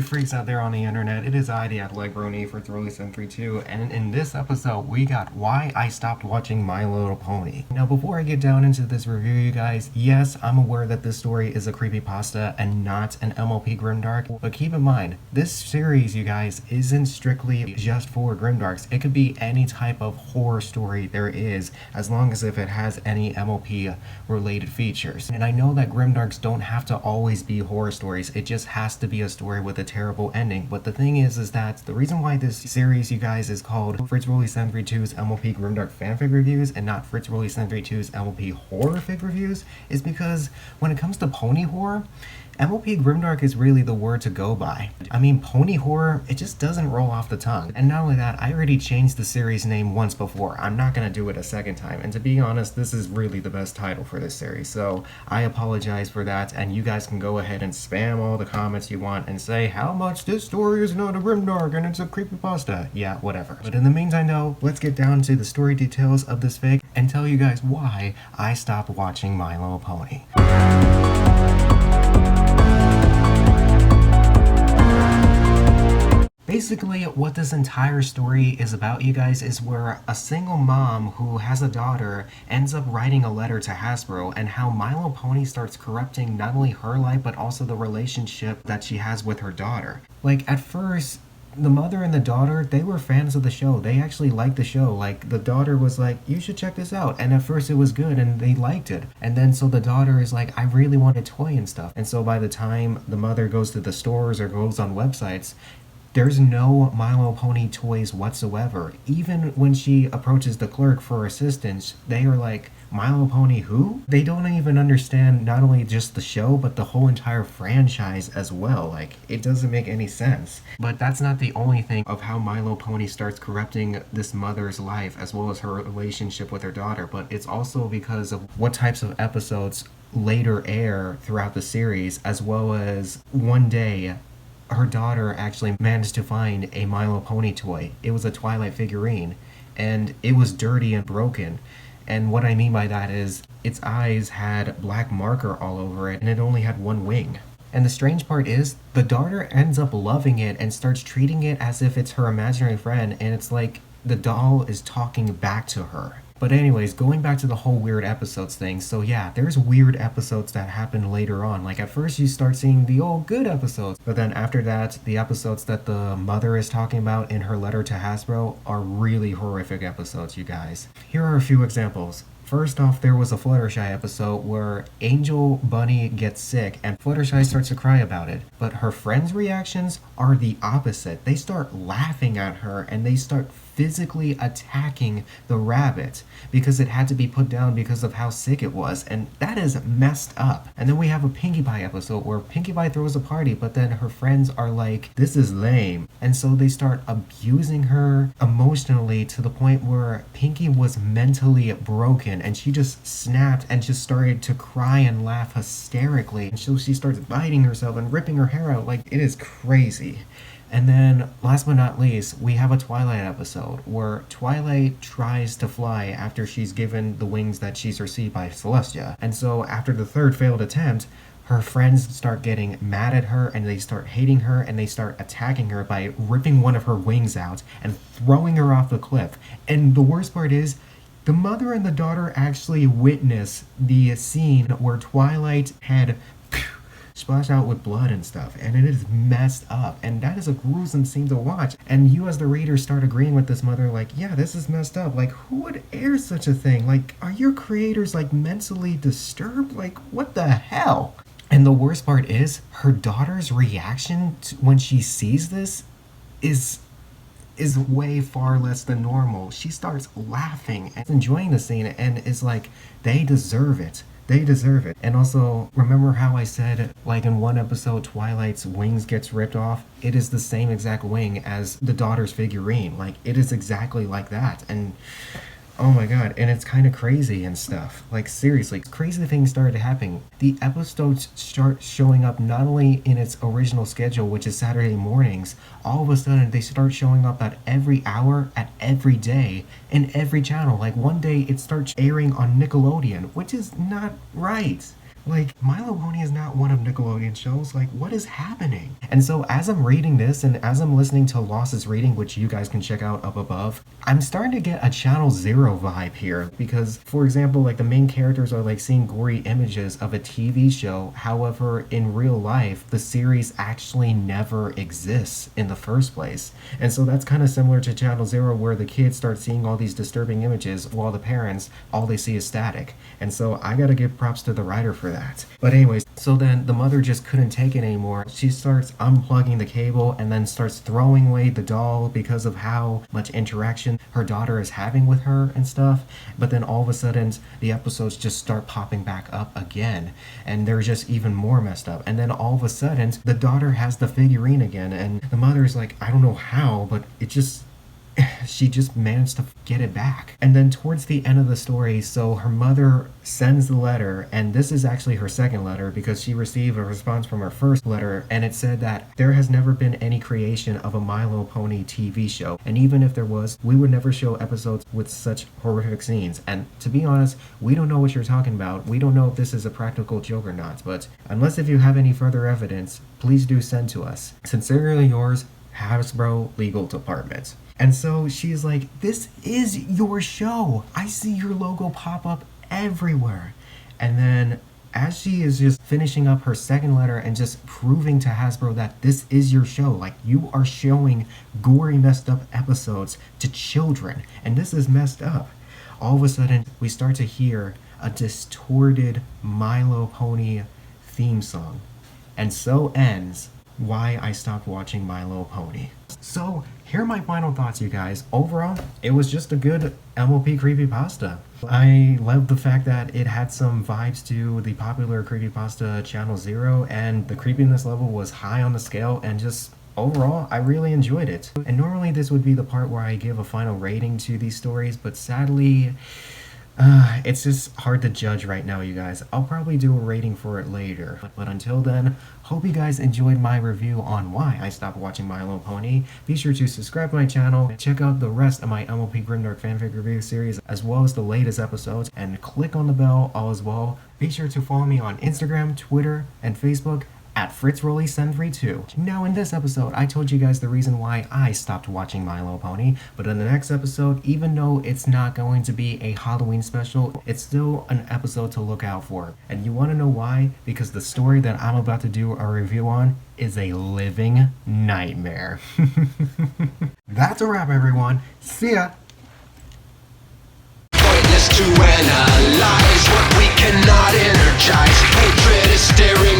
you freaks out there on the internet, it is I, the Athletic Brony, FritzRolle732, and in this episode we got Why I Stopped Watching My Little Pony. Now before I get down into this review, you guys, yes, I'm aware that this story is a creepypasta and not an MLP Grimdark, but keep in mind, this series, you guys, isn't strictly just for Grimdarks. It could be any type of horror story there is, as long as if it has any MLP related features. And I know that Grimdarks don't have to always be horror stories, it just has to be a story with a terrible ending. But the thing is that the reason why this series, you guys, is called FritzRolle732's MLP Grimdark Fanfic Reviews and not FritzRolle732's MLP Horror Fic Reviews is because when it comes to pony horror, MLP Grimdark is really the word to go by. I mean, pony horror, it just doesn't roll off the tongue. And not only that, I already changed the series name once before. I'm not gonna do it a second time. And to be honest, this is really the best title for this series. So I apologize for that, and you guys can go ahead and spam all the comments you want and say how much this story is not a Grimdark and it's a creepypasta. Yeah, whatever. But in the meantime though, let's get down to the story details of this fic and tell you guys why I stopped watching My Little Pony. Basically, what this entire story is about, you guys, is where a single mom who has a daughter ends up writing a letter to Hasbro, and how My Little Pony starts corrupting not only her life but also the relationship that she has with her daughter. Like, at first, the mother and the daughter, they were fans of the show. They actually liked the show. Like, the daughter was like, you should check this out. And at first it was good and they liked it. And then so the daughter is like, I really want a toy and stuff. And so by the time the mother goes to the stores or goes on websites, there's no My Little Pony toys whatsoever. Even when she approaches the clerk for assistance, they are like, My Little Pony who? They don't even understand not only just the show, but the whole entire franchise as well. Like, it doesn't make any sense. But that's not the only thing of how My Little Pony starts corrupting this mother's life, as well as her relationship with her daughter. But it's also because of what types of episodes later air throughout the series, as well as one day, her daughter actually managed to find a My Little Pony toy. It was a Twilight figurine, and it was dirty and broken. And what I mean by that is, its eyes had black marker all over it, and it only had one wing. And the strange part is, the daughter ends up loving it and starts treating it as if it's her imaginary friend, and it's like the doll is talking back to her. But anyways, going back to the whole weird episodes thing, so yeah, there's weird episodes that happen later on. Like, at first you start seeing the old good episodes, but then after that, the episodes that the mother is talking about in her letter to Hasbro are really horrific episodes, you guys. Here are a few examples. First off, there was a Fluttershy episode where Angel Bunny gets sick and Fluttershy starts to cry about it. But her friends' reactions are the opposite. They start laughing at her and they start physically attacking the rabbit because it had to be put down because of how sick it was, and that is messed up. And then we have a Pinkie Pie episode where Pinkie Pie throws a party, but then her friends are like, this is lame. And so they start abusing her emotionally to the point where Pinkie was mentally broken and she just snapped and just started to cry and laugh hysterically. And so she starts biting herself and ripping her hair out. Like, it is crazy. And then, last but not least, we have a Twilight episode where Twilight tries to fly after she's given the wings that she's received by Celestia. And so after the third failed attempt, her friends start getting mad at her and they start hating her and they start attacking her by ripping one of her wings out and throwing her off the cliff. And the worst part is, the mother and the daughter actually witness the scene where Twilight had splashed out with blood and stuff, and it is messed up, and that is a gruesome scene to watch. And you as the reader start agreeing with this mother, like, yeah, this is messed up. Like, who would air such a thing? Like, are your creators like mentally disturbed? Like, what the hell? And the worst part is, her daughter's reaction when she sees this is way far less than normal. She starts laughing and enjoying the scene and is like, they deserve it. They deserve it. And also, remember how I said, like, in one episode, Twilight's wings gets ripped off? It is the same exact wing as the daughter's figurine. Like, it is exactly like that. And oh my god, and it's kind of crazy and stuff. Like, seriously, crazy things started happening. The episodes start showing up not only in its original schedule, which is Saturday mornings, all of a sudden they start showing up at every hour, at every day, in every channel. Like, one day it starts airing on Nickelodeon, which is not right. Like, My Little Pony is not one of Nickelodeon's shows. Like, what is happening? And so as I'm reading this and as I'm listening to Loss's reading, which you guys can check out up above, I'm starting to get a Channel Zero vibe here. Because, for example, like the main characters are like seeing gory images of a TV show. However, in real life, the series actually never exists in the first place. And so that's kind of similar to Channel Zero, where the kids start seeing all these disturbing images while the parents, all they see is static. And so I gotta give props to the writer for that. But anyways, so then the mother just couldn't take it anymore. She starts unplugging the cable and then starts throwing away the doll because of how much interaction her daughter is having with her and stuff. But then all of a sudden, the episodes just start popping back up again. And they're just even more messed up. And then all of a sudden, the daughter has the figurine again. And the mother's like, I don't know how, but she just managed to get it back. And then towards the end of the story, so her mother sends the letter, and this is actually her second letter because she received a response from her first letter, and it said that there has never been any creation of a My Little Pony TV show, and even if there was, we would never show episodes with such horrific scenes. And to be honest, we don't know what you're talking about. We don't know if this is a practical joke or not, but unless if you have any further evidence, please do send to us. Sincerely yours, Hasbro Legal Department. And so she's like, this is your show. I see your logo pop up everywhere. And then as she is just finishing up her second letter and just proving to Hasbro that this is your show, like you are showing gory, messed up episodes to children, and this is messed up. All of a sudden, we start to hear a distorted My Little Pony theme song. And so ends why I stopped watching My Little Pony. So, here are my final thoughts, you guys. Overall, it was just a good MLP creepypasta. I loved the fact that it had some vibes to the popular creepypasta Channel Zero, and the creepiness level was high on the scale, and just overall, I really enjoyed it. And normally this would be the part where I give a final rating to these stories, but sadly, it's just hard to judge right now, you guys. I'll probably do a rating for it later. But until then, hope you guys enjoyed my review on why I stopped watching My Little Pony. Be sure to subscribe to my channel, check out the rest of my MLP Grimdark Fanfic review series, as well as the latest episodes, and click on the bell all as well. Be sure to follow me on Instagram, Twitter, and Facebook at FritzRolle732. Now in this episode, I told you guys the reason why I stopped watching My Little Pony, but in the next episode, even though it's not going to be a Halloween special, it's still an episode to look out for. And you want to know why? Because the story that I'm about to do a review on is a living nightmare. That's a wrap, everyone. See ya! Pointless to analyze what we cannot energize. Hatred is staring